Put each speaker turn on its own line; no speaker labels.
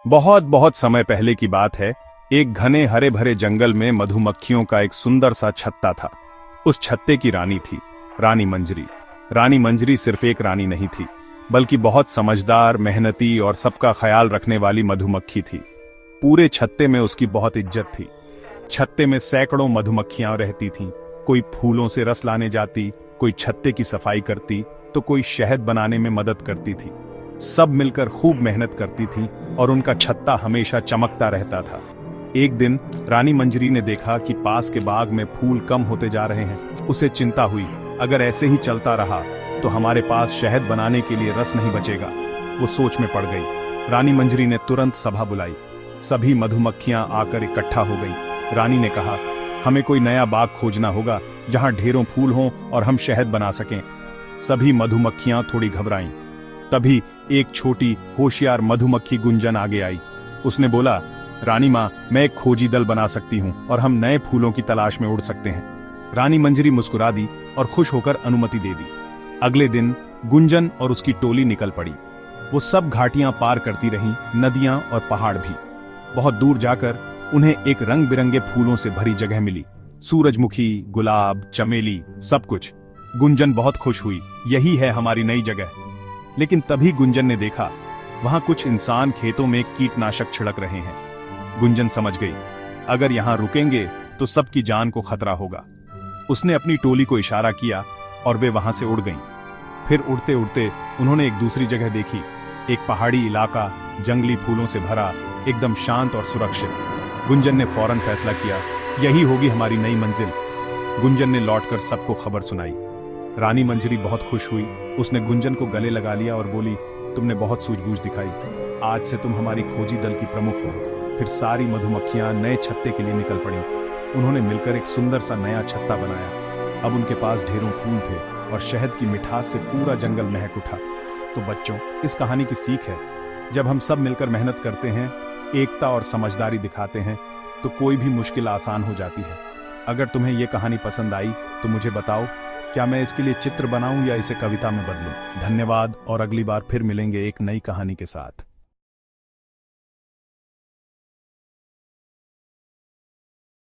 बहुत बहुत समय पहले की बात है। एक घने हरे भरे जंगल में मधुमक्खियों का एक सुंदर सा छत्ता था। उस छत्ते की रानी थी रानी मंजरी। रानी मंजरी सिर्फ एक रानी नहीं थी, बल्कि बहुत समझदार, मेहनती और सबका ख्याल रखने वाली मधुमक्खी थी। पूरे छत्ते में उसकी बहुत इज्जत थी। छत्ते में सैकड़ों मधुमक्खियां रहती थीं। कोई फूलों से रस लाने जाती, कोई छत्ते की सफाई करती, तो कोई शहद बनाने में मदद करती थी। सब मिलकर खूब मेहनत करती थीं और उनका छत्ता हमेशा चमकता रहता था। एक दिन रानी मंजरी ने देखा कि पास के बाग में फूल कम होते जा रहे हैं। उसे चिंता हुई, अगर ऐसे ही चलता रहा तो हमारे पास शहद बनाने के लिए रस नहीं बचेगा। वो सोच में पड़ गई। रानी मंजरी ने तुरंत सभा बुलाई। सभी मधुमक्खियां आकर इकट्ठा हो गई। रानी ने कहा, हमें कोई नया बाग खोजना होगा जहां ढेरों फूल हों और हम शहद बना सकें। सभी मधुमक्खियां थोड़ी घबराईं। तभी एक छोटी होशियार मधुमक्खी गुंजन आगे आई। उसने बोला, रानी माँ, मैं एक खोजी दल बना सकती हूँ और हम नए फूलों की तलाश में उड़ सकते हैं। रानी मंजरी मुस्कुरा दी और खुश होकर अनुमति दे दी। अगले दिन गुंजन और उसकी टोली निकल पड़ी। वो सब घाटियां पार करती रहीं, नदियां और पहाड़ भी। बहुत दूर जाकर उन्हें एक रंग बिरंगे फूलों से भरी जगह मिली। सूरजमुखी, गुलाब, चमेली, सब कुछ। गुंजन बहुत खुश हुई, यही है हमारी नई जगह। लेकिन तभी गुंजन ने देखा, वहां कुछ इंसान खेतों में कीटनाशक छिड़क रहे हैं। गुंजन समझ गई, अगर यहां रुकेंगे तो सबकी जान को खतरा होगा। उसने अपनी टोली को इशारा किया और वे वहां से उड़ गईं। फिर उड़ते उड़ते उन्होंने एक दूसरी जगह देखी। एक पहाड़ी इलाका, जंगली फूलों से भरा, एकदम शांत और सुरक्षित। गुंजन ने फौरन फैसला किया, यही होगी हमारी नई मंजिल। गुंजन ने लौटकर सबको खबर सुनाई। रानी मंजरी बहुत खुश हुई। उसने गुंजन को गले लगा लिया और बोली, तुमने बहुत सूझबूझ दिखाई। आज से तुम हमारी खोजी दल की प्रमुख हो। फिर सारी मधुमक्खियां नए छत्ते के लिए निकल पड़ी। उन्होंने मिलकर एक सुंदर सा नया छत्ता बनाया। अब उनके पास ढेरों फूल थे और शहद की मिठास से पूरा जंगल महक उठा। तो बच्चों, इस कहानी की सीख है, जब हम सब मिलकर मेहनत करते हैं, एकता और समझदारी दिखाते हैं, तो कोई भी मुश्किल आसान हो जाती है। अगर तुम्हें यह कहानी पसंद आई तो मुझे बताओ, क्या मैं इसके लिए चित्र बनाऊं या इसे कविता में बदलूं। धन्यवाद और अगली बार फिर मिलेंगे एक नई कहानी के साथ।